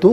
2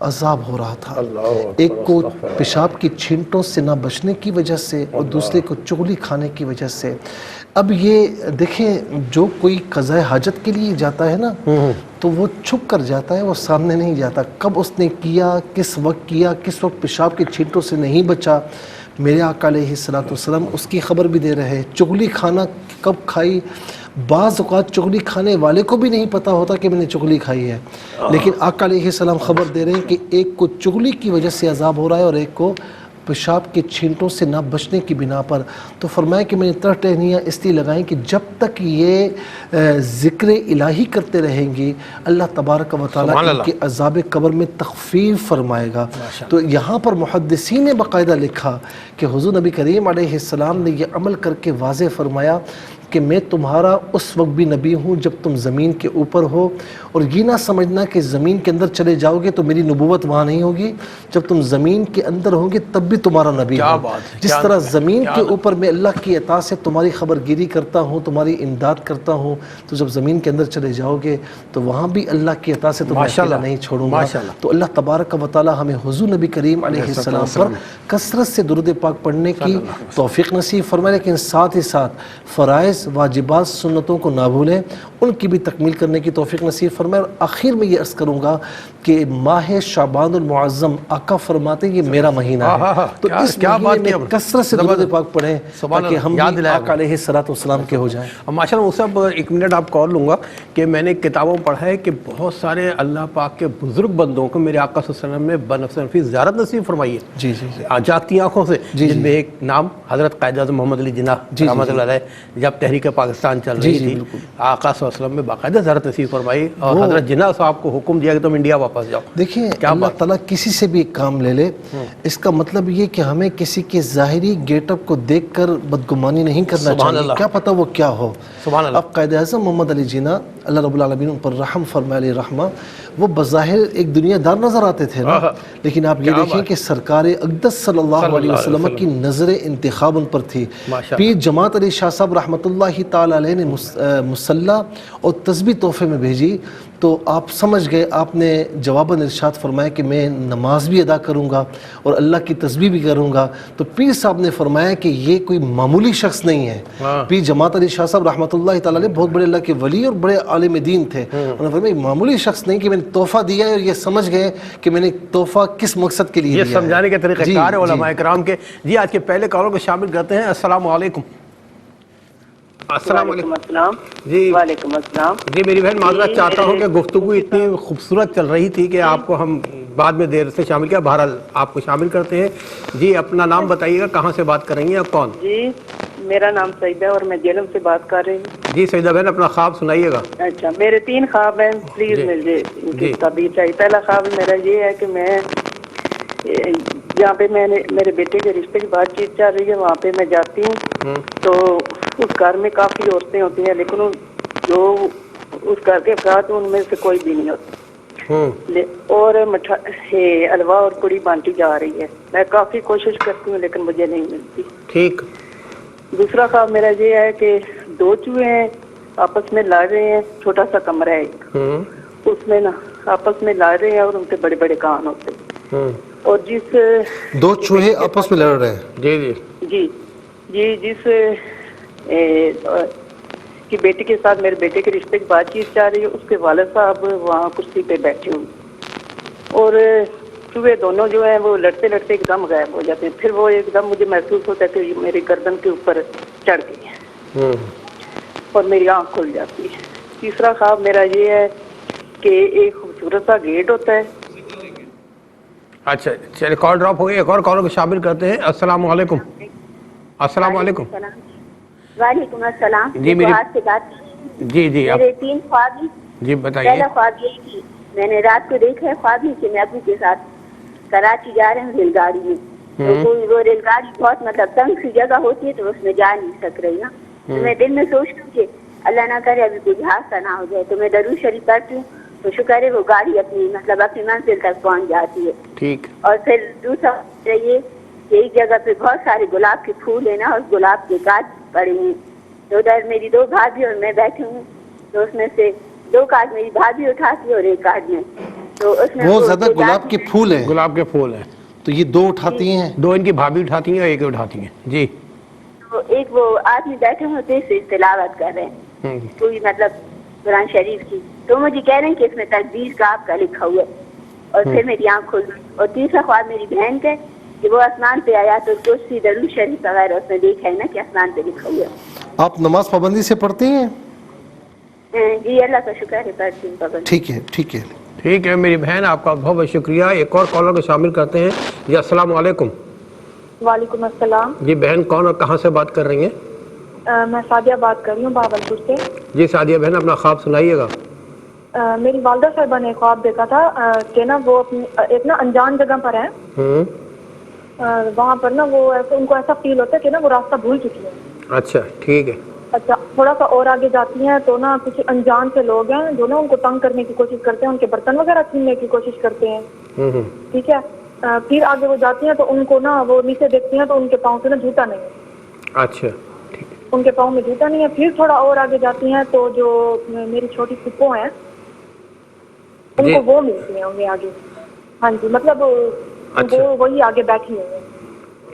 عذاب ہو رہا تھا، ایک کو پیشاب کی چھینٹوں سے نہ بچنے کی وجہ سے اور دوسرے کو چغلی کھانے کی وجہ سے۔ اب یہ دیکھیں جو کوئی قضاء حاجت کے لیے جاتا ہے نا تو وہ چھپ کر جاتا ہے، وہ سامنے نہیں جاتا، کب اس نے کیا، کس وقت پیشاب کی چھینٹوں سے نہیں بچا۔ میرے آقا علیہ السلام اس کی خبر بھی دے رہے ہیں، چغلی کھانا کب کھائی، بعض اوقات چغلی کھانے والے کو بھی نہیں پتا ہوتا کہ میں نے چغلی کھائی ہے، لیکن آقا علیہ السلام خبر دے رہے ہیں کہ ایک کو چغلی کی وجہ سے عذاب ہو رہا ہے اور ایک کو پیشاب کے چھینٹوں سے نہ بچنے کی بنا پر۔ تو فرمایا کہ میں نے طرح ٹہنیاں اس لیے لگائیں کہ جب تک یہ ذکر الہی کرتے رہیں گی اللہ تبارک و تعالیٰ ان کے عذاب قبر میں تخفیف فرمائے گا۔ تو یہاں پر محدثین نے باقاعدہ لکھا کہ حضور نبی کریم علیہ السلام نے یہ عمل کر کے واضح فرمایا کہ میں تمہارا اس وقت بھی نبی ہوں جب تم زمین کے اوپر ہو، اور یہ نہ سمجھنا کہ زمین کے اندر چلے جاؤ گے تو میری نبوت وہاں نہیں ہوگی، جب تم زمین کے اندر ہوگے تب بھی تمہارا نبی ہوں۔ جس طرح زمین کے اوپر میں اللہ کی عطا سے تمہاری خبر گیری کرتا ہوں، تمہاری امداد کرتا ہوں، تو جب زمین کے اندر چلے جاؤ گے تو وہاں بھی اللہ کی عطا سے تمہیں اکیلا نہیں چھوڑوں گا۔ تو اللہ تبارک و تعالی ہمیں حضور نبی کریم علیہ السلام پر کثرت سے درود پاک پڑھنے کی توفیق نصیب فرمائے، لیکن ساتھ ہی ساتھ فرائض، واجبات، سنتوں کو نہ بھولیں، ان کی بھی تکمیل کرنے کی توفیق نصیب فرمائے۔ اور آخر میں یہ عرض کروں گا کہ ماہ شعبان المعظم آقا فرماتے ہیں یہ میرا مہینہ ہے، تو اس مہینے میں کثرت سے درود پاک پڑھیں تاکہ ہم بھی آقا علیہ السلام کے ہو جائیں۔ ماشاء اللہ صاحب ایک منٹ آپ کو اور لوں گا کہ میں نے کتابوں پڑھا ہے کہ بہت سارے اللہ پاک کے بزرگ بندوں کو میرے آقا صلی اللہ علیہ وسلم نے بنفس نفیس زیارت نصیب فرمائی ہے، جی جی جاگتی آنکھوں سے، جن میں ایک نام حضرت قائد اعظم محمد علی جناح رحمۃ اللہ علیہ، جب تحریک پاکستان چل رہی تھی آقا صلی اللہ علیہ وسلم میں باقاعدہ زیارت نصیب فرمائی اور حضرت جناح صاحب کو حکم دیا کہ تم انڈیا واپس جاؤ۔ دیکھیں اللہ تعالیٰ کسی سے بھی ایک کام لے لے، اس کا مطلب یہ کہ ہمیں کسی کے ظاہری گیٹ اپ کو دیکھ کر بدگمانی نہیں کرنا چاہیے، کیا پتہ وہ کیا ہو۔ اب قائد اعظم محمد علی جناح اللہ رب العالمین ان پر رحم فرمائے علیہ رحمہ، وہ بظاہر ایک دنیا دار نظر آتے تھے نا، لیکن آپ یہ دیکھیں کہ سرکار اقدس صلی اللہ علیہ وسلم کی نظر انتخاب ان پر تھی۔ پیر جماعت علی شاہ صاحب رحمۃ اللہ تعالی علیہ نے مصلی اور تسبیح تحفے میں بھیجی، تو آپ سمجھ گئے، آپ نے جواباً ارشاد فرمایا کہ میں نماز بھی ادا کروں گا اور اللہ کی تسبیح بھی کروں گا۔ تو پیر صاحب نے فرمایا کہ یہ کوئی معمولی شخص نہیں ہے۔ پیر جماعت علی شاہ صاحب رحمۃ اللہ تعالی علیہ بہت بڑے اللہ کے ولی اور بڑے عالم دین تھے، انہوں نے فرمایا معمولی شخص نہیں کہ میں نے تحفہ دیا ہے، اور یہ سمجھ گئے کہ میں نے تحفہ کس مقصد کے لیے دیا ہے۔ یہ سمجھانے کے طریقہ کار ہے علماء کرام کے۔ جی آج کے پہلے کالوں کو شامل کرتے ہیں۔ السلام علیکم۔ السلام علیکم۔ جی وعلیکم السلام۔ جی میری بہن معذرت چاہتا ہوں کہ گفتگو اتنی خوبصورت چل رہی تھی کہ آپ کو ہم بعد میں دیر سے شامل کیا، بہرحال آپ کو شامل کرتے ہیں۔ جی اپنا نام بتائیے گا، کہاں سے بات کر رہی ہیں آپ، کون؟ جی میرا نام سعیدہ اور میں جیلم سے بات کر رہی ہوں۔ جی سعیدہ بہن اپنا خواب سنائیے گا۔ اچھا میرے 3 خواب ہیں، پلیز مجھے ان کی تعبیر چاہیے۔ پہلا خواب میرا یہ ہے کہ میں جہاں پہ میں نے میرے بیٹے کے رشتے کی بات چیت چل رہی ہے وہاں پہ میں جاتی ہوں، تو اس گھر میں کافی عورتیں ہوتی ہیں، لیکن جو اس گھر کے افراد ان میں سے کوئی بھی نہیں ہوتی، اور حلوہ اور کڑی بانٹی جا رہی ہے۔ میں کافی کوشش کرتی ہوں لیکن مجھے نہیں ملتی۔ ٹھیک۔ دوسرا خواب میرا یہ ہے کہ 2 چوہے ہیں آپس میں لڑ رہے ہیں، چھوٹا سا کمرہ ہے ایک، اس میں نا آپس میں لڑ رہے ہیں اور ان کے بڑے بڑے کان ہوتے ہیں، اور جس 2 چوہے آپس میں لڑ رہے ہیں، جی جی جی جس کی بیٹی کے ساتھ میرے بیٹے کے رشتے کی بات چیت چل رہی ہے، اس کے والد صاحب وہاں کرسی پہ بیٹھے ہوئے، اور چوہے دونوں جو ہیں وہ لڑتے لڑتے ایک دم غائب ہو جاتے ہیں، پھر وہ ایک دم مجھے محسوس ہوتا ہے کہ میری گردن کے اوپر چڑھ گئی ہے اور میری آنکھ کھل جاتی ہے۔ تیسرا خواب میرا یہ ہے کہ ایک خوبصورت سا گیٹ ہوتا ہے۔ اچھا چلیے کال ڈراپ ہو گئی، ایک اور کالوں کو شامل کرتے ہیں۔ السلام علیکم۔ السلام علیکم۔ وعلیکم السلام۔ جی میری سے بات جی میرے 3 خواب ہیں۔ جی بتائیے۔ پہلا خواب یہ کہ میں نے رات کو دیکھا ہے خواب میں کہ میں ابو کے ساتھ کراچی جا رہے ہیں ریل گاڑی میں، تو کوئی وہ ریل گاڑی بہت مطلب تنگ سی جگہ ہوتی ہے تو اس میں جا نہیں سک رہی نا، تو میں دل میں سوچتی ہوں کہ اللہ نہ کرے ابھی کوئی حادثہ نہ ہو جائے، تو میں درود شریف پڑھتی ہوں تو شکر ہے وہ گاڑی اپنی مطلب اپنی منزل تک پہنچ جاتی ہے۔ ٹھیک۔ اور پھر دوسرا یہ کہ ایک جگہ پہ بہت سارے گلاب کے پھول ہیں نا، اور گلاب کے کاج پڑے ہیں، تو ادھر میری 2 بھابھی اور میں بیٹھے ہوں، تو اس میں سے 2 کاج میری بھابھی اٹھاتی ہے اور 1 کاج میں تو اس میں وہ زیادہ گلاب کے پھول ہیں، گلاب کے پھول ہیں، تو یہ دو اٹھاتی ہیں؟ دو ان کی بھابھی اٹھاتی ہیں اور ایک اٹھاتی ہیں جی۔ تو ایک وہ آدمی بیٹھے ہوتے ہیں سے تلاوت کر رہے ہیں کوئی مطلب قرآن شریف کی، تو مجھے کہہ رہے ہیں کہ اس میں تقدیر کا آپ کا لکھا ہوا ہے، اور پھر میری آنکھ کھل گئی۔ اور تیسرا خواب میری بہن کا کہ وہ آسمان پہ آیا تو کرسی درود شریف وغیرہ اس میں دیکھا ہے نا کہ آسمان پہ لکھا ہوا ہے۔ آپ نماز پابندی سے پڑھتی ہیں؟ جی اللہ کا شکر ہے پڑھتی ہوں پابندی۔ ٹھیک ہے ٹھیک ہے ٹھیک ہے میری بہن، آپ کا بہت بہت شکریہ۔ ایک اور کالر کو شامل کرتے ہیں جی۔ السلام علیکم۔ وعلیکم السلام جی بہن کون اور کہاں سے بات کر رہی ہیں؟ میں سعدیہ بات کر رہی ہوں بہاولپور سے۔ جی سعدیہ بہن اپنا خواب سنائیے گا۔ میری والدہ صاحبہ نے خواب دیکھا تھا کہ نا وہ ایک نا انجان جگہ پر ہیں، وہاں پر نا وہ ان کو ایسا فیل ہوتا ہے کہ نا وہ راستہ بھول چکی ہیں۔ اچھا ٹھیک ہے۔ اچھا تھوڑا سا اور آگے جاتی ہیں تو نا کچھ انجان سے لوگ ہیں جو نا ان کو تنگ کرنے کی کوشش کرتے ہیں، ان کے برتن وغیرہ چھیننے کی کوشش کرتے ہیں، ٹھیک ہے۔ پھر آگے وہ جاتی ہیں تو ان کو نا وہ نیچے دیکھتی ہیں تو ان کے پاؤں سے نا جوتا نہیں ہے۔ اچھا ٹھیک ہے۔ ان کے پاؤں میں جوتا نہیں ہے۔ پھر تھوڑا اور آگے جاتی ہیں تو جو میری چھوٹی پھپھو ہیں ان کو وہ ملتی ہیں انہیں آگے، ہاں جی مطلب وہ وہی آگے بیٹھی ہوئی ہیں۔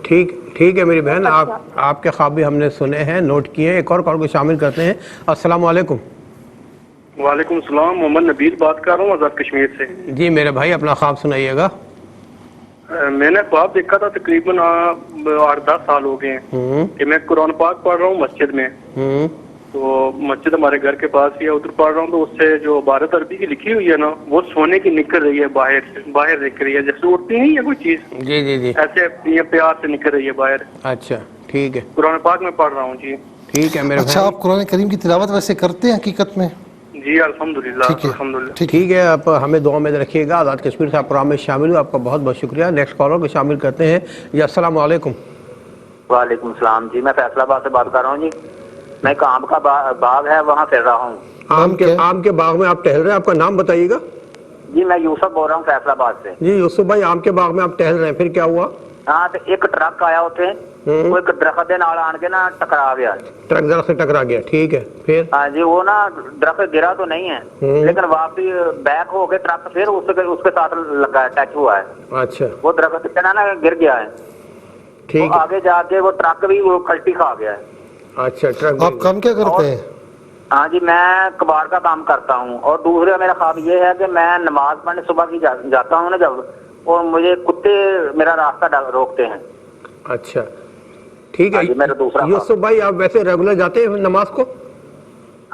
ٹھیک ہے میری بہن، آپ کے خواب بھی ہم نے سنے ہیں، نوٹ کیے ہیں۔ ایک اور کال کو شامل کرتے ہیں۔ السلام علیکم۔ وعلیکم السلام، محمد نبیل بات کر رہا ہوں آزاد کشمیر سے۔ جی میرے بھائی اپنا خواب سنائیے گا۔ میں نے خواب دیکھا تھا تقریباً 8-10 سال ہو گئے ہیں کہ میں قرآن پاک پڑھ رہا ہوں مسجد میں، تو مسجد ہمارے گھر کے پاس ہی ہے، ادھر پڑھ رہا ہوں تو اس سے جو عبارت عربی کی لکھی ہوئی ہے نا وہ سونے کی نکل رہی ہے، باہر نکل رہی ہے، جیسے اڑتی نہیں ہے کوئی چیز، جی جی جی ایسے پیار سے نکل رہی ہے باہر۔ اچھا ٹھیک ہے۔ قرآن پاک میں پڑھ رہا ہوں جی۔ ٹھیک ہے میرے اچھا آپ قرآن کریم کی تلاوت ویسے کرتے ہیں حقیقت میں؟ جی الحمدللہ الحمدللہ۔ ٹھیک ہے، آپ ہمیں دعا میں رکھیے گا۔ آزاد کشمیر سے آپ پروگرام میں شامل ہوئے، آپ کا بہت بہت شکریہ۔ نیکسٹ کالر کو شامل کرتے ہیں جی۔ السلام علیکم۔ وعلیکم السلام جی، میں فیصلہ آباد سے بات کر رہا ہوں جی۔ میں ایک آم کا باغ ہے وہاں پھر رہا ہوں۔ آم کے باغ میں آپ ٹہل رہے ہیں، آپ کا نام بتائیے گا؟ جی میں یوسف بول رہا ہوں فیصلہ آباد سے۔ جی یوسف بھائی آم کے باغ میں آپ ٹہل رہے ہیں، پھر کیا ہوا؟ ہاں تو ایک ٹرک آیا اتنے، وہ ایک درخت دے نال آن کے نا ٹکرا گیا۔ ٹرک درخت سے ٹکرا گیا، ٹھیک ہے پھر؟ ہاں جی وہ نا درخت گرا تو نہیں ہے لیکن واپسی بیک ہو کے ٹرک پھر اس کے ساتھ لگا ہے، ٹچ ہوا ہے۔ اچھا وہ درخت نا گر گیا ہے، ٹھیک تو آگے جا کے وہ ٹرک بھی وہ کھلٹی کھا گیا ہے۔ اچھا ٹرک آپ کام کیا کرتے ہیں؟ ہاں جی میں کباڑ کا کام کرتا ہوں، اور دوسرا میرا خواب یہ ہے کہ میں نماز پڑھنے صبح کی جاتا ہوں نا جب، اور مجھے کتے میرا راستہ روکتے ہیں۔ اچھا ٹھیک ہے میرا دوسرا یوسف بھائی، آپ ویسے ریگولر جاتے ہیں نماز کو؟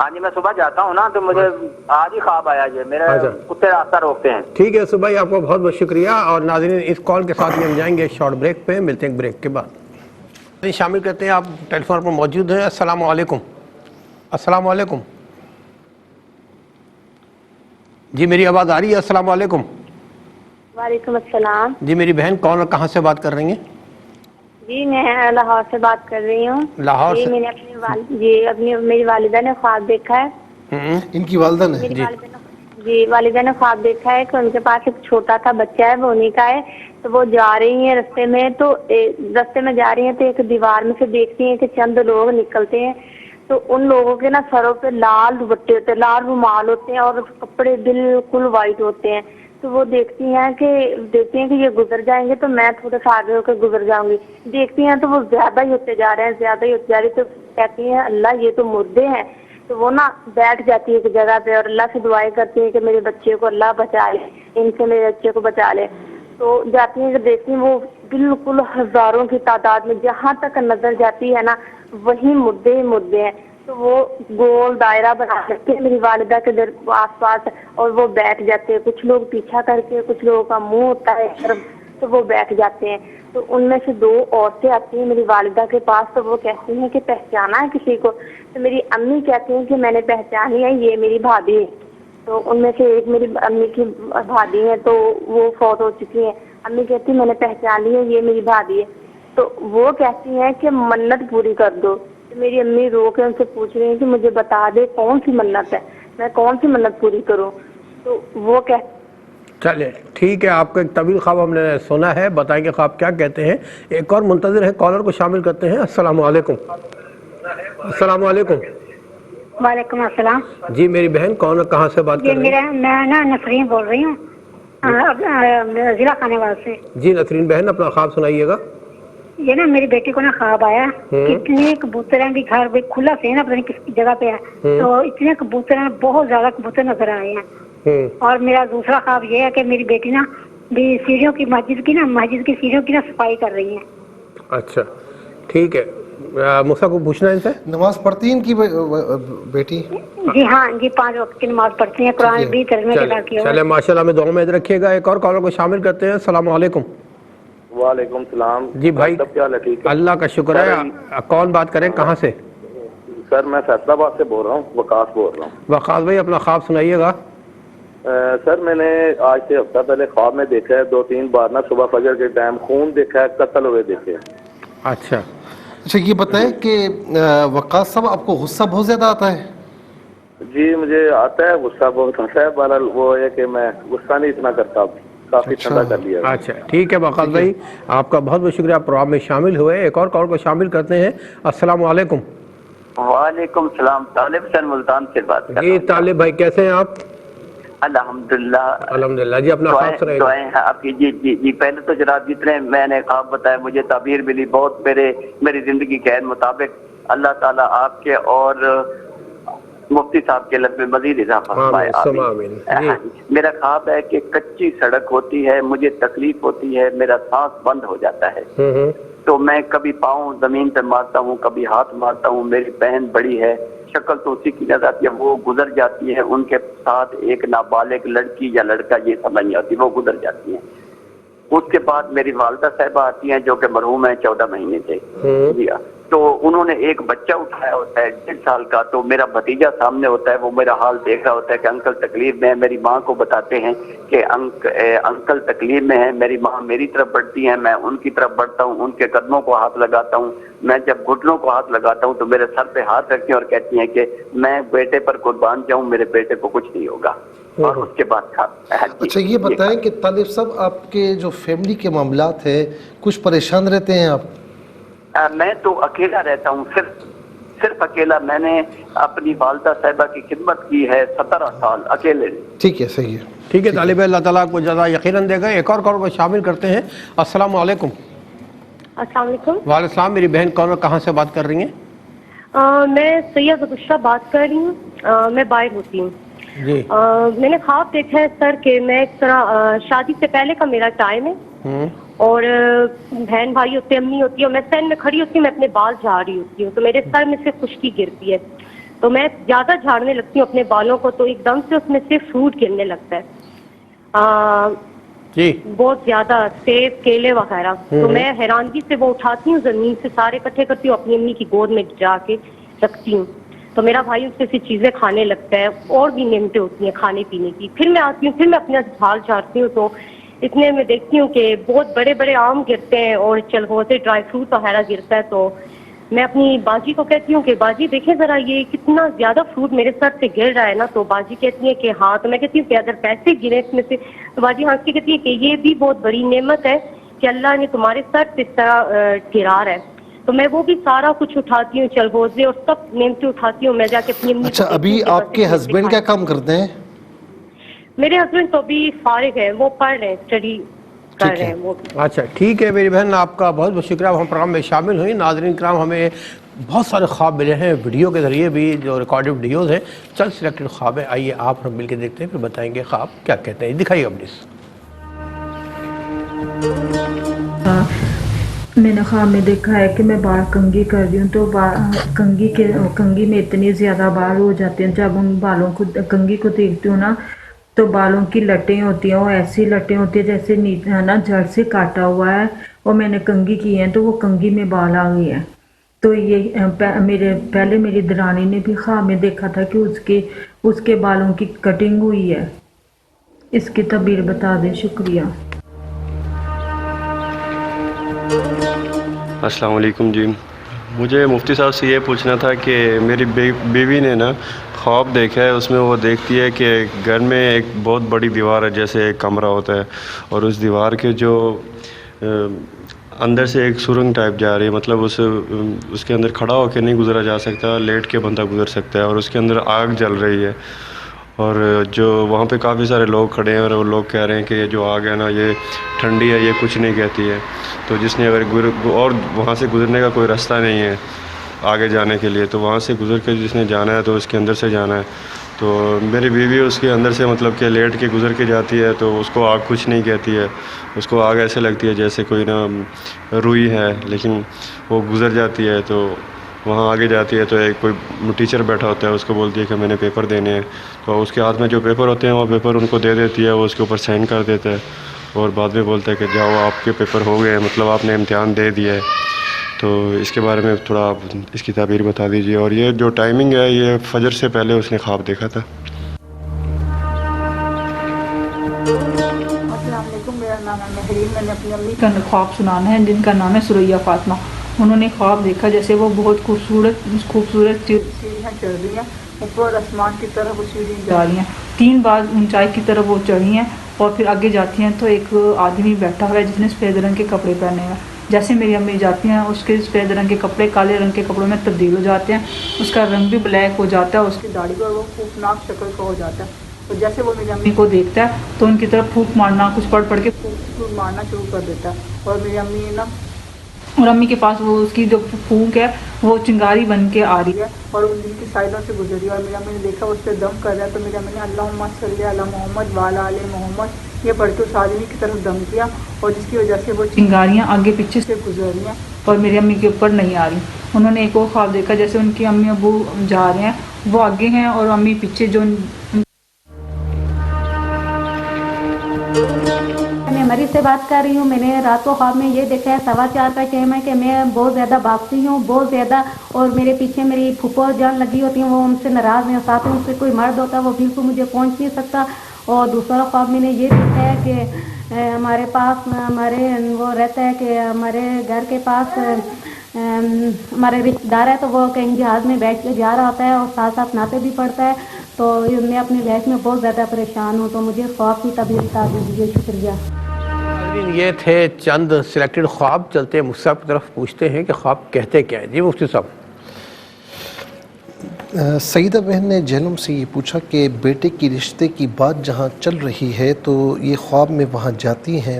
ہاں جی میں صبح جاتا ہوں نا، تو مجھے آج ہی خواب آیا جی، میرے کتے راستہ روکتے ہیں۔ ٹھیک ہے یوسف بھائی، آپ کو بہت بہت شکریہ۔ اور ناظرین اس کال کے ساتھ ہی ہم جائیں گے شارٹ بریک پہ، ملتے ہیں بریک کے بعد۔ شامل کرتے ہیں، آپ ٹیلی فون پر موجود ہیں۔ السلام علیکم۔ السلام علیکم جی، میری آواز آ رہی ہے؟ السلام علیکم۔ وعلیکم السلام جی میری بہن کون اور کہاں سے بات کر رہی ہیں؟ جی میں لاہور سے بات کر رہی ہوں۔ لاہور سے؟ میں نے میری والدہ نے خواب دیکھا ہے۔ ان کی والدہ نے؟ جی والدہ نے خواب دیکھا ہے کہ ان کے پاس ایک چھوٹا سا بچہ ہے، وہ انہیں کا ہے، تو وہ جا رہی ہیں رستے میں، تو رستے میں جا رہی ہیں تو ایک دیوار میں سے دیکھتی ہیں کہ چند لوگ نکلتے ہیں، تو ان لوگوں کے نا سروں پہ لال دوپٹے ہوتے ہیں، لال رومال ہوتے ہیں، اور کپڑے بالکل وائٹ ہوتے ہیں۔ تو وہ دیکھتی ہیں کہ یہ گزر جائیں گے تو میں تھوڑے سا آگے ہو کے گزر جاؤں گی۔ دیکھتی ہیں تو وہ زیادہ ہی ہوتے جا رہے ہیں، زیادہ ہی ہوتے جا رہے ہیں، تو کہتی ہیں اللہ یہ تو مردے ہیں۔ تو وہ نا بیٹھ جاتی ہے ایک جگہ پہ اور اللہ سے دعائیں کرتی ہیں کہ میرے بچے کو اللہ بچا لے، ان سے میرے بچے کو بچا لے۔ تو جاتی ہیں کہ دیکھتی ہیں وہ بالکل ہزاروں کی تعداد میں جہاں تک نظر جاتی ہے نا وہی مردے ہی مردے ہیں۔ تو وہ گول دائرہ بنا لیتے ہیں میری والدہ کے آس پاس، اور وہ بیٹھ جاتے ہیں، کچھ لوگ پیچھا کر کے، کچھ لوگوں کا منہ ہوتا ہے تو وہ بیٹھ جاتے ہیں۔ تو ان میں سے 2 عورتیں آتی ہیں میری والدہ کے پاس، تو وہ کہتی ہیں کہ پہچانا ہے کسی کو؟ تو میری امی کہتی ہیں کہ میں نے پہچانی ہے، یہ میری بھابھی ہے۔ تو ان میں سے ایک میری امی کی بھابھی ہے، تو وہ فوت ہو چکی ہیں۔ امی کہتی میں نے پہچان لی ہے، یہ میری بھابھی ہے۔ تو وہ کہتی ہیں کہ منت پوری کر دو۔ تو میری امی رو کے ان سے پوچھ رہی ہیں کہ مجھے بتا دے کون سی منت ہے، میں کون سی منت پوری کروں؟ تو وہ چلے ٹھیک ہے، آپ کا ایک طویل خواب ہم نے سنا ہے، بتائیں کہ خواب کیا کہتے ہیں۔ ایک اور منتظر ہے، کالر کو شامل کرتے ہیں۔ السلام علیکم۔ السلام علیکم۔ وعلیکم السلام جی میری بہن کون اور کہاں سے بات کر رہی ہیں؟ میں نا نسرین بول رہی ہوں۔ ضلع خانیوال سے. جی نسرین بہن اپنا خواب سنائیے گا. یہ نا میری بیٹی کو نا خواب آیا اتنے کبوتر ہیں بھی گھر کھلا سے نا پتہ نہیں کس جگہ پہ ہے تو اتنے کبوتر ہیں بہت زیادہ کبوتر نظر آئے ہیں. اور میرا دوسرا خواب یہ ہے کہ میری بیٹی نا بھی سیڑھیوں کی مسجد کی سیڑھیوں کی نا صفائی کر رہی ہیں. اچھا ٹھیک ہے. موسیٰ کو پوچھنا ہے ان سے نماز پڑھتی ہیں ان کی بیٹی؟ جی ہاں جی 5 وقت کی نماز پڑھتی ہیں قرآن بھی ترجمے کے ساتھ کیا. چلے ماشاء اللہ میں دعاؤں میں یاد رکھیے گا. ایک اور کالر کو شامل کرتے ہیں. السلام علیکم. وعلیکم السلام. جی بھائی کیا حال ہے؟ ٹھیک ہے اللہ کا شکر ہے. کون بات کریں کہاں سے؟ سر میں فیصل آباد سے بول رہا ہوں، وقاص بول رہا ہوں. وقاص بھائی اپنا خواب سنائیے گا. سر میں نے آج سے ہفتہ پہلے خواب میں دیکھا ہے 2-3 بار نا صبح فجر کے ٹائم خون دیکھا ہے، قتل ہوئے دیکھے. اچھا یہ بتائیں کہ وقاص صاحب آپ کو غصہ بہت زیادہ آتا ہے؟ جی مجھے آتا ہے غصہ بہت آتا ہے. بہرحال وہ ہے کہ میں غصہ نہیں اتنا کرتا، کافی ٹھنڈا کر لیا. اچھا ٹھیک ہے وقاص بھائی آپ کا بہت بہت شکریہ. آپ پروگرام میں شامل ہوئے. ایک اور کال کو شامل کرتے ہیں. السلام علیکم. وعلیکم السلام. طالب حسین ملتان سے بات کر رہا ہوں. جی طالب بھائی کیسے ہیں آپ؟ الحمدللہ الحمدللہ. جی اپنا خواب سنائیے. دعائیں ہیں آپ کی. جی پہلے تو جناب جتنے میں نے خواب بتایا مجھے تعبیر ملی بہت میری زندگی کے عین مطابق. اللہ تعالیٰ آپ کے اور مفتی صاحب کے لفظ میں مزید اضافہ فرمائے. میرا خواب ہے کہ کچی سڑک ہوتی ہے، مجھے تکلیف ہوتی ہے، میرا سانس بند ہو جاتا ہے تو میں کبھی پاؤں زمین پہ مارتا ہوں کبھی ہاتھ مارتا ہوں. میری بہن بڑی ہے، شکل تو اسی کی نظر آتی ہے، وہ گزر جاتی ہے. ان کے ساتھ ایک نابالغ لڑکی یا لڑکا یہ سمجھ نہیں آتی، وہ گزر جاتی ہیں. اس کے بعد میری والدہ صاحبہ آتی ہیں جو کہ مرحوم ہیں 14 مہینے سے. جی تو انہوں نے ایک بچہ اٹھایا ہوتا ہے 1.5 سال کا. تو میرا بھتیجا سامنے ہوتا ہے، وہ میرا حال دیکھ رہا ہوتا ہے کہ انکل تکلیف میں ہے. میری ماں کو بتاتے ہیں کہ انکل تکلیف میں ہے. میری ماں میری طرف بڑھتی ہیں، میں ان کی طرف بڑھتا ہوں، ان کے قدموں کو ہاتھ لگاتا ہوں. میں جب گھٹنوں کو ہاتھ لگاتا ہوں تو میرے سر پہ ہاتھ رکھتی ہیں اور کہتی ہیں کہ میں بیٹے پر قربان جاؤں، میرے بیٹے کو کچھ نہیں ہوگا. اور اس کے بعد اچھا یہ بتائیں کہ طالب صاحب آپ کے جو فیملی کے معاملات ہیں کچھ پریشان رہتے ہیں آپ؟ میں تو اکیلا رہتا ہوں، صرف اکیلا. میں نے اپنی والدہ صاحبہ کی خدمت کی ہے 17 سال اکیلے. ٹھیک ہے صحیح ہے. ٹھیک ہے طالب اللہ تعالیٰ کو جزا یقیناً دے گا. ایک اور کال کو شامل کرتے ہیں. السلام علیکم. السلام علیکم. وعلیکم السلام. میری بہن کون اور کہاں سے بات کر رہی ہیں؟ میں سید بشرا بات کر رہی ہوں. میں باہر ہوتی ہوں. جی میں نے خواب دیکھا ہے سر کہ میں اس طرح شادی سے پہلے کا میرا ٹائم ہے اور بہن بھائی ہوتے ہیں، امی ہوتی ہے اور میں سین میں کھڑی ہوتی ہوں، میں اپنے بال جھاڑ رہی ہوتی ہوں تو میرے سر میں سے خشکی گرتی ہے تو میں زیادہ جھاڑنے لگتی ہوں اپنے بالوں کو تو ایک دم سے اس میں سے فروٹ گرنے لگتا ہے جی بہت زیادہ، سیب کیلے وغیرہ. تو میں حیرانگی سے وہ اٹھاتی ہوں زمین سے سارے اکٹھے کرتی ہوں اپنی امی کی گود میں جا کے رکھتی ہوں تو میرا بھائی اس سے چیزیں کھانے لگتا ہے اور بھی نعمتیں ہوتی ہیں کھانے پینے کی. پھر میں آتی ہوں، پھر میں اپنا جھال جھاڑتی ہوں تو اتنے میں دیکھتی ہوں کہ بہت بڑے بڑے آم گرتے ہیں اور چلغوزے ڈرائی فروٹ وغیرہ گرتا ہے. تو میں اپنی باجی کو کہتی ہوں کہ باجی دیکھیں ذرا یہ کتنا زیادہ فروٹ میرے سر سے گر رہا ہے نا. تو باجی کہتی ہے کہ ہاں. تو میں کہتی ہوں کہ اگر پیسے گرے اس میں سے تو باجی ہنس کے کہتی ہے کہ یہ بھی بہت بڑی نعمت ہے کہ اللہ نے تمہارے سر سے اس طرح گرا رہا ہے. تو میں وہ بھی سارا کچھ اٹھاتی ہوں، چلغوزے اور سب نعمتیں اٹھاتی ہوں. میں جا کے اپنی امی. اچھا ابھی آپ کے ہسبینڈ کیا کام کرتے ہیں؟ میرے ہسبینڈ تو ابھی فارغ ہیں، وہ پڑھ رہے ہیں، اسٹڈی کر رہے ہیں وہ. اچھا ٹھیک ہے میری بہن آپ کا بہت بہت شکریہ. ہم پروگرام میں شامل ہوئی. ناظرین کرام ہمیں بہت سارے خواب ملے ہیں ویڈیو کے ذریعے بھی جو ریکارڈڈ ویڈیوز ہیں. چند سلیکٹڈ خواب ہیں، آئیے آپ ہم مل کے دیکھتے ہیں پھر بتائیں گے خواب کیا کہتے ہیں. دکھائیے پلیز. میں نے خواب میں دیکھا ہے کہ میں بال کنگھی کر رہی ہوں تو کنگھی میں اتنے زیادہ بال ہو جاتے ہیں. جب ان بالوں کو کنگھی کو دیکھتی ہوں نا تو بالوں کی لٹیں ہوتی ہیں، وہ ایسی لٹیں ہوتی ہیں جیسے نا جڑ سے کاٹا ہوا ہے اور میں نے کنگھی کی ہیں تو وہ کنگھی میں بال آ گئے ہیں. تو یہ پہلے میری درانی نے بھی خواب میں دیکھا تھا کہ اس کے بالوں کی کٹنگ ہوئی ہے. اس کی تعبیر بتا دیں. شکریہ. السلام علیکم. جی مجھے مفتی صاحب سے یہ پوچھنا تھا کہ میری بیوی نے نا خواب دیکھا ہے، اس میں وہ دیکھتی ہے کہ گھر میں ایک بہت بڑی دیوار ہے جیسے ایک کمرہ ہوتا ہے اور اس دیوار کے جو اندر سے ایک سرنگ ٹائپ جا رہی ہے، مطلب اس کے اندر کھڑا ہو کے نہیں گزرا جا سکتا، لیٹ کے بندہ گزر سکتا ہے اور اس کے اندر آگ جل رہی ہے اور جو وہاں پہ کافی سارے لوگ کھڑے ہیں اور وہ لوگ کہہ رہے ہیں کہ یہ جو آگ ہے نا یہ ٹھنڈی ہے، یہ کچھ نہیں کہتی ہے. تو جس نے اگر اور وہاں سے گزرنے کا کوئی راستہ نہیں ہے آگے جانے کے لیے، تو وہاں سے گزر کے جس نے جانا ہے تو اس کے اندر سے جانا ہے. تو میری بیوی اس کے اندر سے مطلب کہ لیٹ کے گزر کے جاتی ہے، تو اس کو آگ کچھ نہیں کہتی ہے. اس کو آگ ایسے لگتی ہے جیسے کوئی نا روئی ہے، لیکن وہ گزر جاتی ہے. تو وہاں آگے جاتی ہے تو ایک کوئی ٹیچر بیٹھا ہوتا ہے، اس کو بولتی ہے کہ میں نے پیپر دینے ہیں. تو اس کے ہاتھ میں جو پیپر ہوتے ہیں وہ پیپر ان کو دے دیتی ہے، وہ اس کے اوپر سائن کر دیتا ہے اور بعد میں بولتا ہے کہ جاؤ آپ کے پیپر ہو گئے ہیں، مطلب آپ نے امتحان دے دیا ہے. تو اس کے بارے میں تھوڑا آپ اس کی تعبیر بتا دیجیے. اور یہ جو ٹائمنگ ہے یہ فجر سے پہلے اس نے خواب دیکھا تھا. السلام علیکم، میرا نام ہے محرین. میں نے اپنی امی کا خواب سنانا ہے جن کا نام ہے سریا فاطمہ. انہوں نے خواب دیکھا جیسے وہ بہت خوبصورت سیڑھیاں چڑھ رہی ہیں، اوپر آسمان کی طرف وہ سیڑھیاں جا رہی ہیں. 3 بار اونچائی کی طرف وہ چڑھی ہیں اور پھر آگے جاتی ہیں تو ایک آدمی بیٹھا ہوا ہے جس نے سفید رنگ کے کپڑے پہنے ہیں. جیسے میری امی جاتی ہیں اس کے سفید رنگ کے کپڑے کالے رنگ کے کپڑوں میں تبدیل ہو جاتے ہیں، اس کا رنگ بھی بلیک ہو جاتا ہے، اس کی داڑھی پر وہ خوفناک شکل کا ہو جاتا ہے. تو جیسے وہ میری امی کو دیکھتا ہے تو ان کی طرف پھونک مارنا، کچھ پڑھ کے پھونک مارنا شروع کر دیتا ہے. اور میری امی نا اور امی کے پاس وہ اس کی جو پھونک ہے وہ چنگاری بن کے آ رہی ہے اور ان کی سائڈوں سے گزر رہی ہے. اور میری امی نے دیکھا اس پہ دم کر رہا ہے، تو میری امی نے اللہم صلی علی محمد وعلی آل محمد یہ پڑھ کے اس آدمی کی طرف دم کیا، اور جس کی وجہ سے وہ چنگاریاں آگے پیچھے سے گزر رہی ہیں اور میری امی کے اوپر نہیں آ رہی. انہوں نے ایک اور خواب دیکھا جیسے ان کی امی ابو جا رہے ہیں، وہ آگے ہیں اور امی پیچھے. جو میں مریض سے بات کر رہی ہوں. میں نے رات کو خواب میں یہ دیکھا ہے 4:15 کا ٹائم ہے کہ میں بہت زیادہ بھاگتی ہوں، بہت زیادہ، اور میرے پیچھے میری پھوپھو جان لگی ہوتی ہیں، وہ ان سے ناراض ہیں. ساتھ میں ان سے کوئی مرد ہوتا ہے وہ بالکل مجھے پہنچ نہیں سکتا. اور دوسرا خواب میں نے یہ دیکھا ہے کہ ہمارے پاس وہ رہتا ہے کہ ہمارے گھر کے پاس ہمارے رشتہ دار ہے، تو وہ کہیں جہاز میں بیٹھ کے جا رہا ہوتا ہے اور ساتھ ساتھ ناطے بھی پڑتا ہے. تو میں اپنی لائف میں بہت زیادہ پریشان ہوں، تو مجھے خواب کی تعبیر بتا دیجیے. شکریہ. یہ تھے چند سلیکٹڈ خواب. چلتے ہیں مصعب کی طرف، پوچھتے ہیں کہ خواب کہتے کیا ہیں. جی مفتی صاحب. سیدہ بہن نے جہنم سے یہ پوچھا کہ بیٹے کی رشتے کی بات جہاں چل رہی ہے تو یہ خواب میں وہاں جاتی ہیں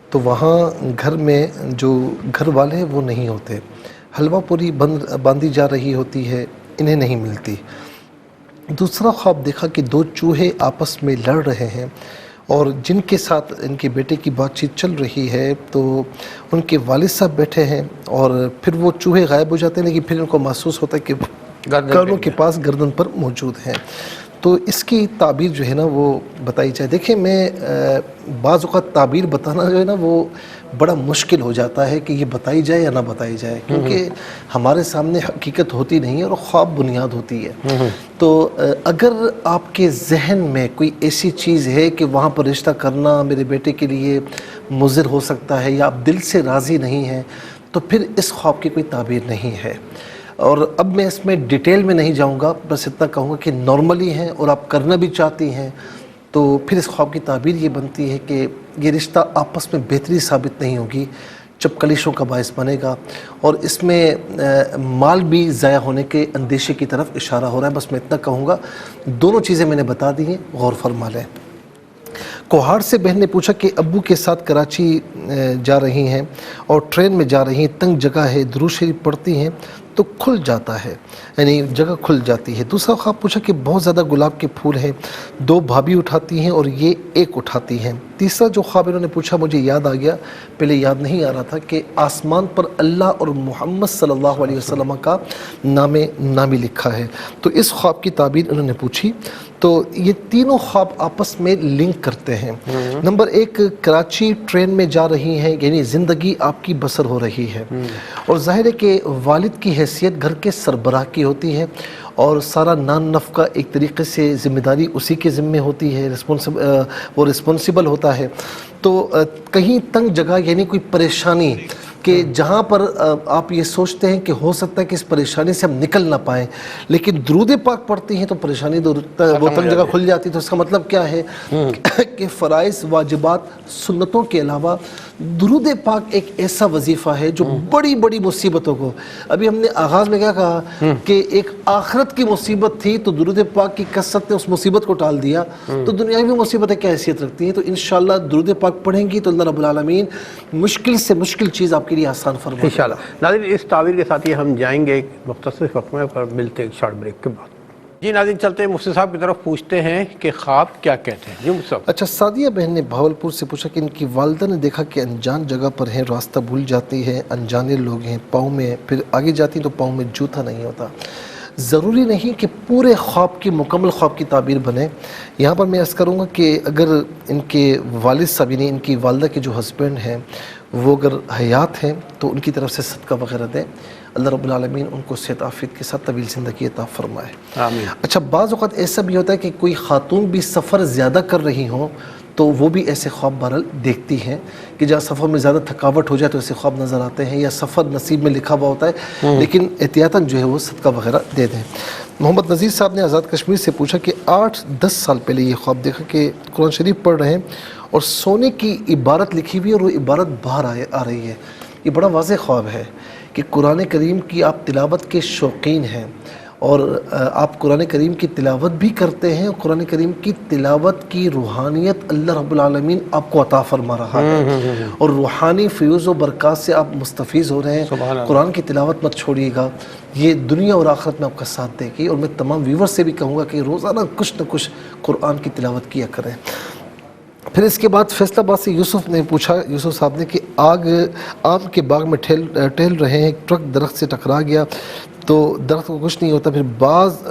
تو وہاں گھر میں جو گھر والے ہیں وہ نہیں ہوتے، حلوہ پوری باندھی جا رہی ہوتی ہے، انہیں نہیں ملتی. دوسرا خواب دیکھا کہ 2 چوہے آپس میں لڑ رہے ہیں اور جن کے ساتھ ان کے بیٹے کی بات چیت چل رہی ہے تو ان کے والد صاحب بیٹھے ہیں اور پھر وہ چوہے غائب ہو جاتے ہیں، لیکن پھر ان کو محسوس ہوتا ہے کہ کانوں کے پاس گردن پر موجود ہیں. تو اس کی تعبیر جو ہے نا وہ بتائی جائے. دیکھیں میں بعض اوقات تعبیر بتانا جو ہے نا وہ بڑا مشکل ہو جاتا ہے کہ یہ بتائی جائے یا نہ بتائی جائے، کیونکہ ہمارے سامنے حقیقت ہوتی نہیں ہے اور خواب بنیاد ہوتی ہے. تو اگر آپ کے ذہن میں کوئی ایسی چیز ہے کہ وہاں پر رشتہ کرنا میرے بیٹے کے لیے مضر ہو سکتا ہے یا آپ دل سے راضی نہیں ہیں، تو پھر اس خواب کی کوئی تعبیر نہیں ہے. اور اب میں اس میں ڈیٹیل میں نہیں جاؤں گا، بس اتنا کہوں گا کہ نارملی ہیں اور آپ کرنا بھی چاہتی ہیں، تو پھر اس خواب کی تعبیر یہ بنتی ہے کہ یہ رشتہ آپس میں بہتری ثابت نہیں ہوگی، جب کلیشوں کا باعث بنے گا، اور اس میں مال بھی ضائع ہونے کے اندیشے کی طرف اشارہ ہو رہا ہے. بس میں اتنا کہوں گا. دونوں چیزیں میں نے بتا دی ہیں، غور فرما لیں. کوہاڑ سے بہن نے پوچھا کہ ابو کے ساتھ کراچی جا رہی ہیں اور ٹرین میں جا رہی ہیں، تنگ جگہ ہے، درود شریف پڑھتی ہیں تو کھل جاتا ہے، یعنی جگہ کھل جاتی ہے. دوسرا خواب پوچھا کہ بہت زیادہ گلاب کے پھول ہیں، 2 بھابھی اٹھاتی ہیں اور یہ ایک اٹھاتی ہیں. تیسرا جو خواب انہوں نے پوچھا مجھے یاد آ گیا، پہلے یاد نہیں آ رہا تھا، کہ آسمان پر اللہ اور محمد صلی اللہ علیہ وسلم کا نامی لکھا ہے. تو اس خواب کی تعبیر انہوں نے پوچھی. تو یہ تینوں خواب آپس میں لنک کرتے ہیں. نمبر 1، کراچی ٹرین میں جا رہی ہیں، یعنی زندگی آپ کی بسر ہو رہی ہے، اور ظاہر ہے کہ والد کی حیثیت گھر کے سربراہ کی ہوتی ہے اور سارا نان نفقہ ایک طریقے سے ذمہ داری اسی کے ذمے ہوتی ہے، وہ رسپونسیبل ہوتا ہے. تو کہیں تنگ جگہ یعنی کوئی پریشانی کہ جہاں پر آپ یہ سوچتے ہیں کہ ہو سکتا ہے کہ اس پریشانی سے ہم نکل نہ پائیں، لیکن درود پاک پڑھتی ہیں تو پریشانی وہ تنگ جگہ کھل جاتی. تو اس کا مطلب کیا ہے کہ فرائض، واجبات، سنتوں کے علاوہ درود پاک ایک ایسا وظیفہ ہے جو بڑی بڑی مصیبتوں کو، ابھی ہم نے آغاز میں کیا کہا کہ ایک آخرت کی مصیبت تھی تو درود پاک کی کثرت نے اس مصیبت کو ٹال دیا، تو دنیاوی مصیبتیں کیا حیثیت رکھتی ہیں. تو انشاءاللہ درود پاک پڑھیں گی تو اللہ رب العالمین مشکل سے مشکل چیز آپ کے لیے آسان فرمائے گا انشاءاللہ. ناظرین اس تعبیر کے ساتھ ہی ہم جائیں گے ایک مختصر وقت میں، پر ملتے ہیں ایک شارٹ بریک کے بعد. جی ناظرین چلتے ہیں مفتی صاحب کی طرف، پوچھتے ہیں کہ خواب کیا کہتے ہیں. جی مفتی صاحب. اچھا، سعدیہ بہن نے بھاولپور سے پوچھا کہ ان کی والدہ نے دیکھا کہ انجان جگہ پر ہیں، راستہ بھول جاتی ہے، انجانے لوگ ہیں، پاؤں میں پھر آگے جاتی ہیں تو پاؤں میں جوتا نہیں ہوتا. ضروری نہیں کہ پورے خواب کی مکمل خواب کی تعبیر بنے. یہاں پر میں عرض کروں گا کہ اگر ان کے والد صاحب یعنی ان کی والدہ کے جو ہسبینڈ ہیں وہ اگر حیات ہیں تو ان کی طرف سے صدقہ وغیرہ دیں. اللہ رب العالمین ان کو صحت عافیت کے ساتھ طویل زندگی عطا فرمائے. آمین. اچھا، بعض اوقات ایسا بھی ہوتا ہے کہ کوئی خاتون بھی سفر زیادہ کر رہی ہوں تو وہ بھی ایسے خواب بہرحال دیکھتی ہیں کہ جہاں سفر میں زیادہ تھکاوٹ ہو جائے تو ایسے خواب نظر آتے ہیں، یا سفر نصیب میں لکھا ہوا ہوتا ہے لیکن احتیاطاً جو ہے وہ صدقہ وغیرہ دے دیں. محمد نذیر صاحب نے آزاد کشمیر سے پوچھا کہ 8-10 سال پہلے یہ خواب دیکھا کہ قرآن شریف پڑھ رہے ہیں اور سونے کی عبارت لکھی ہوئی ہے اور وہ عبارت باہر آ رہی ہے. یہ بڑا واضح خواب ہے کہ قرآن کریم کی آپ تلاوت کے شوقین ہیں اور آپ قرآن کریم کی تلاوت بھی کرتے ہیں، قرآن کریم کی تلاوت کی روحانیت اللہ رب العالمین آپ کو عطا فرما رہا ہے اور روحانی فیوز و برکات سے آپ مستفیض ہو رہے ہیں. قرآن کی تلاوت مت چھوڑیے گا، یہ دنیا اور آخرت میں آپ کا ساتھ دے گی. اور میں تمام ویور سے بھی کہوں گا کہ روزانہ کچھ نہ کچھ قرآن کی تلاوت کیا کریں. پھر اس کے بعد فیصل آباد سے یوسف نے پوچھا، یوسف صاحب نے کہ آم کے باغ میں ٹہل رہے ہیں، ایک ٹرک درخت سے ٹکرا گیا تو درخت کو کچھ نہیں ہوتا، پھر بعض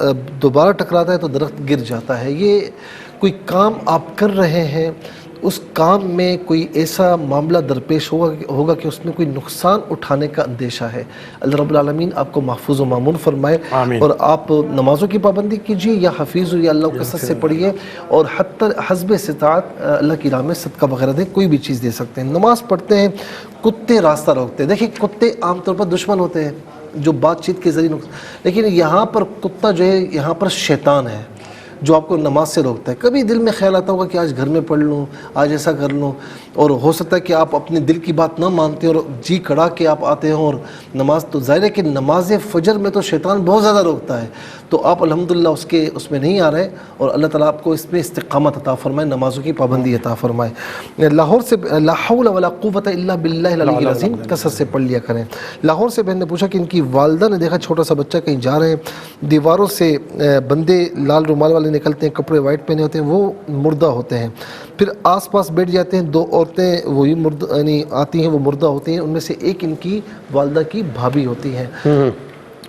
دوبارہ ٹکراتا ہے تو درخت گر جاتا ہے. یہ کوئی کام آپ کر رہے ہیں، اس کام میں کوئی ایسا معاملہ درپیش ہوگا کہ اس میں کوئی نقصان اٹھانے کا اندیشہ ہے. اللہ رب العالمین آپ کو محفوظ و مامون فرمائے. اور آپ نمازوں کی پابندی کیجیے یا حفیظ یا اللہ کثرت سے پڑھیے اور حتی حسب استطاعت اللہ کی راہ میں صدقہ وغیرہ دیں، کوئی بھی چیز دے سکتے ہیں. نماز پڑھتے ہیں، کتے راستہ روکتے ہیں. دیکھیں کتے عام طور پر دشمن ہوتے ہیں جو بات چیت کے ذریعے لیکن یہاں پر کتا جو ہے یہاں پر شیطان ہے جو آپ کو نماز سے روکتا ہے. کبھی دل میں خیال آتا ہوگا کہ آج گھر میں پڑھ لوں، آج ایسا کر لوں، اور ہو سکتا ہے کہ آپ اپنے دل کی بات نہ مانتے اور جی کڑا کے آپ آتے ہوں اور نماز، تو ظاہر ہے کہ نماز فجر میں تو شیطان بہت زیادہ روکتا ہے، تو آپ الحمدللہ اس میں نہیں آ رہے اور اللہ تعالیٰ آپ کو اس میں استقامت عطا فرمائے، نمازوں کی پابندی عطا فرمائے. لاہور سے لا حول ولا قوت الا باللہ العلی العظیم کثرت سے پڑھ لیا کریں. لاہور سے بہن نے پوچھا کہ ان کی والدہ نے دیکھا چھوٹا سا بچہ کہیں جا رہے ہیں، دیواروں سے بندے لال رومال والے نکلتے ہیں، کپڑے وائٹ پہنے ہوتے ہیں، وہ مردہ ہوتے ہیں، پھر آس پاس بیٹھ جاتے ہیں. 2 عورتیں وہی مردہ یعنی آتی ہیں، وہ مردہ ہوتی ہیں، ان میں سے ایک ان کی والدہ کی بھابھی ہوتی ہیں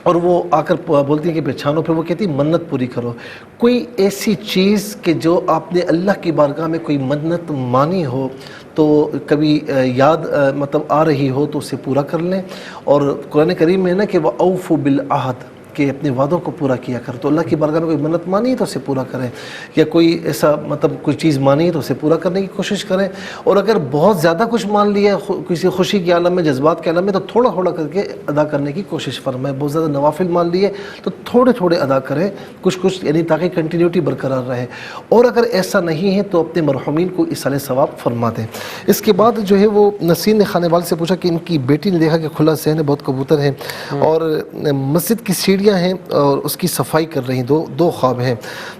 اور وہ آ کر بولتی ہیں کہ پہچانو، پھر وہ کہتی منت پوری کرو. کوئی ایسی چیز کہ جو آپ نے اللہ کی بارگاہ میں کوئی منت مانی ہو تو کبھی یاد مطلب آ رہی ہو تو اسے پورا کر لیں. اور قرآن کریم میں ہے نا کہ وَأَوْفُوا بِالْعَهْدِ، کہ اپنے وعدوں کو پورا کیا کر. تو اللہ کی بارگاہ میں کوئی منت مانی ہے تو اسے پورا کریں، یا کوئی ایسا مطلب کوئی چیز مانی ہے تو اسے پورا کرنے کی کوشش کریں. اور اگر بہت زیادہ کچھ مان لیا ہے کسی خوشی کے عالم میں، جذبات کے عالم میں، تو تھوڑا تھوڑا کر کے ادا کرنے کی کوشش فرمائیں. بہت زیادہ نوافل مان لیے تو تھوڑے تھوڑے ادا کریں، کچھ یعنی تاکہ کنٹینیوٹی برقرار رہے. اور اگر ایسا نہیں ہے تو اپنے مرحومین کو ایصال ثواب فرما دیں. اس کے بعد جو ہے وہ نسیم نے خانے وال سے پوچھا کہ ان کی بیٹی نے دیکھا کہ کھلا صحن ہے، بہت کبوتر ہیں اور مسجد کی سیڑھی ہیں اور اس کی صفائی کر رہی ہیں. 2 خواب ہیں.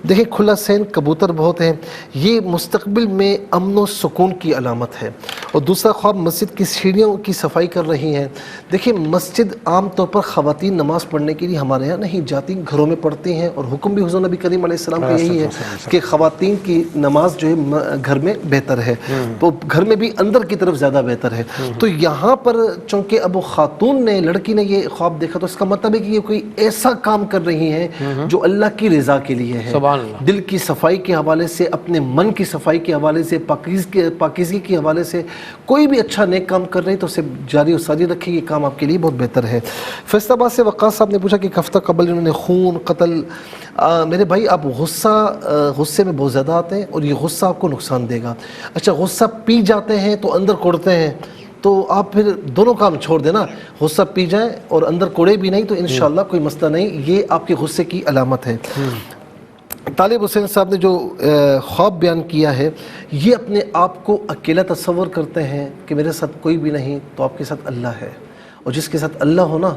دیکھیں کھلا صحن، کبوتر بہت ہیں، یہ مستقبل میں امن و سکون کی علامت ہے. اور دوسرا خواب مسجد کی سیڑھیوں کی صفائی کر رہی ہیں. دیکھیں مسجد عام طور پر خواتین نماز پڑھنے کے لیے ہمارے یہاں نہیں جاتی، گھروں میں پڑھتی ہیں، اور حکم بھی حضور نبی کریم علیہ السلام کا یہی ہے کہ خواتین کی نماز جو ہے گھر میں بہتر ہے، وہ گھر میں بھی اندر کی طرف زیادہ بہتر ہے. تو یہاں پر چونکہ اب وہ خاتون نے، لڑکی نے یہ خواب دیکھا تو اس کا مطلب ہے کہ یہ کوئی ایسا کام کر رہی ہیں جو اللہ کی رضا کے لیے ہے. دل کی صفائی کے حوالے سے، اپنے من کی صفائی کے حوالے سے، پاکیزگی کے حوالے سے کوئی بھی اچھا نیک کام کر رہے ہیں تو اسے جاری و ساری رکھیں، یہ کام آپ کے لیے بہت بہتر ہے. فیصل آباد سے وقاص صاحب نے پوچھا کہ ایک ہفتہ قبل انہوں نے خون قتل. میرے بھائی آپ غصے میں بہت زیادہ آتے ہیں اور یہ غصہ آپ کو نقصان دے گا. اچھا غصہ پی جاتے ہیں تو اندر کوڑتے ہیں تو آپ پھر دونوں کام چھوڑ دینا، غصہ پی جائیں اور اندر کوڑے بھی نہیں، تو انشاءاللہ کوئی مسئلہ نہیں. یہ آپ کے غصے کی علامت ہے. طالب حسین صاحب نے جو خواب بیان کیا ہے، یہ اپنے آپ کو اکیلا تصور کرتے ہیں کہ میرے ساتھ کوئی بھی نہیں، تو آپ کے ساتھ اللہ ہے، اور جس کے ساتھ اللہ ہو نا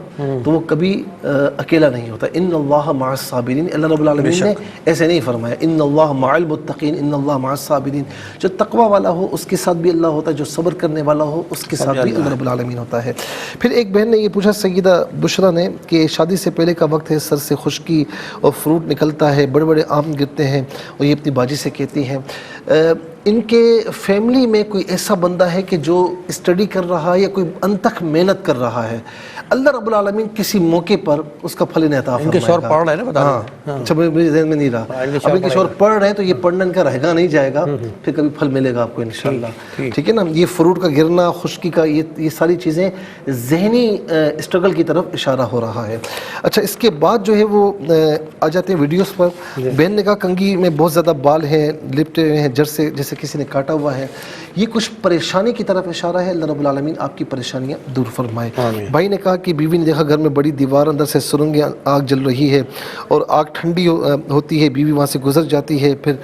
تو وہ کبھی اکیلا نہیں ہوتا. ان اللہ مع الصابرین، اللہ رب العالمین نے ایسے نہیں فرمایا ان اللہ مع المتقین، ان اللہ مع الصابرین. جو تقوی والا ہو اس کے ساتھ بھی اللہ ہوتا ہے، جو صبر کرنے والا ہو اس کے ساتھ بھی اللہ رب العالمین ہوتا ہے. پھر ایک بہن نے یہ پوچھا سیدہ بشرا نے کہ شادی سے پہلے کا وقت ہے، سر سے خشکی اور فروٹ نکلتا ہے، بڑے بڑے آم گرتے ہیں، اور یہ اپنی باجی سے کہتی ہیں ان کے فیملی میں کوئی ایسا بندہ ہے کہ جو اسٹڈی کر رہا ہے یا کوئی انتھک محنت کر رہا ہے، اللہ رب العالمین کسی موقع پر اس کا پھل انہیں عطا فرمائے گا. ان کے شوہر پڑھ رہے ہیں نا، بتا دیں. اچھا میرے ذہن میں نہیں رہا. اب ان کے شوہر پڑھ رہے ہیں تو یہ پڑھنا ان کا رہے گا نہیں جائے گا، پھر کبھی پھل ملے گا آپ کو انشاءاللہ. ٹھیک ہے نا. یہ فروٹ کا گرنا، خشکی کا، یہ ساری چیزیں ذہنی اسٹرگل کی طرف اشارہ ہو رہا ہے. اچھا اس کے بعد جو ہے وہ آ جاتے ہیں ویڈیوز پر. بہن نے کہا کنگھی میں بہت زیادہ بال ہیں، لپٹے ہوئے ہیں جڑ سے، جیسے کسی نے کاٹا ہوا ہے. یہ کچھ پریشانی کی طرف اشارہ ہے. اللہ رب العالمین آپ کی پریشانیاں دور فرمائے. بھائی نے کہا کہ بیوی نے دیکھا گھر میں بڑی دیوار، اندر سے سرنگیں، آگ جل رہی ہے اور آگ ٹھنڈی ہوتی ہے، بیوی وہاں سے گزر جاتی ہے. پھر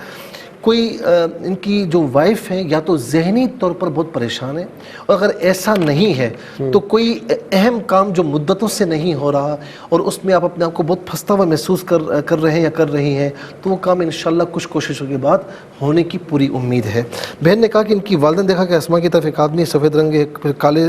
کوئی ان کی جو وائف ہیں یا تو ذہنی طور پر بہت پریشان ہے، اور اگر ایسا نہیں ہے تو کوئی اہم کام جو مدتوں سے نہیں ہو رہا اور اس میں آپ اپنے آپ کو بہت پھنستا ہوا محسوس کر رہے ہیں یا کر رہی ہیں، تو وہ کام انشاءاللہ کچھ کوششوں کے بعد ہونے کی پوری امید ہے. بہن نے کہا کہ ان کی والدہ نے دیکھا کہ اسما کی طرف ایک آدمی سفید رنگ کے پھر کالے.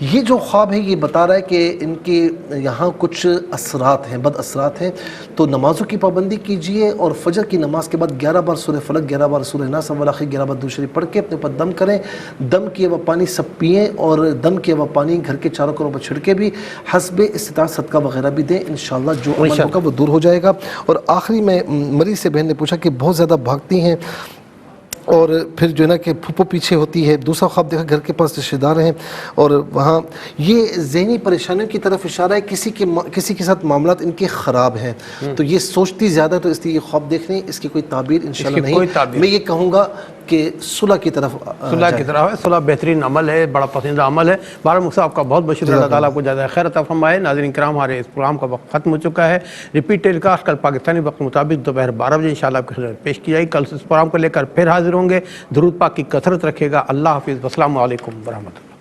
یہ جو خواب ہے یہ بتا رہا ہے کہ ان کے یہاں کچھ اثرات ہیں، بد اثرات ہیں. تو نمازوں کی پابندی کیجئے اور فجر کی نماز کے بعد 11 بار سورہ فلق، 11 بار سورہ ناس، والآخر 11 بار درود شریف پڑھ کے اپنے اوپر دم کریں. دم کیا ہوا پانی سب پئیں، اور دم کیا ہوا پانی گھر کے چاروں کونوں پر چھڑکے بھی حسب استطاعت صدقہ وغیرہ بھی دیں. انشاءاللہ جو عمل ہوگا وہ دور ہو جائے گا. اور آخری میں مریض سے بہن نے پوچھا کہ بہت زیادہ بھاگتی ہیں اور پھر جو ہے نا کہ پھوپھو پیچھے ہوتی ہے. دوسرا خواب دیکھا گھر کے پاس رشتہ دار ہیں اور وہاں یہ ذہنی پریشانیوں کی طرف اشارہ ہے. کسی کے ساتھ معاملات ان کے خراب ہیں، تو یہ سوچتی زیادہ، تو اس لیے یہ خواب دیکھ رہے ہیں. اس کی کوئی تعبیر انشاءاللہ نہیں. میں یہ کہوں گا کہ صلح کی طرف ہے. صلح بہترین عمل ہے، بڑا پسندیدہ عمل ہے. بارہ مقصد آپ کا بہت بہت شکریہ. اللہ تعالیٰ آپ کو زیادہ خیر عطا فرمائے. ناظرین کرام، ہمارے اس پروگرام کا وقت ختم ہو چکا ہے. ریپیٹ ٹیلی کاسٹ کل پاکستانی وقت مطابق دوپہر 12 بجے انشاءاللہ آپ کی خدمت پیش کی جائے گی. کل اس پروگرام کو لے کر پھر حاضر ہوں گے. درود پاک کی کثرت رکھے گا. اللہ حافظ. السلام علیکم ورحمۃ اللہ.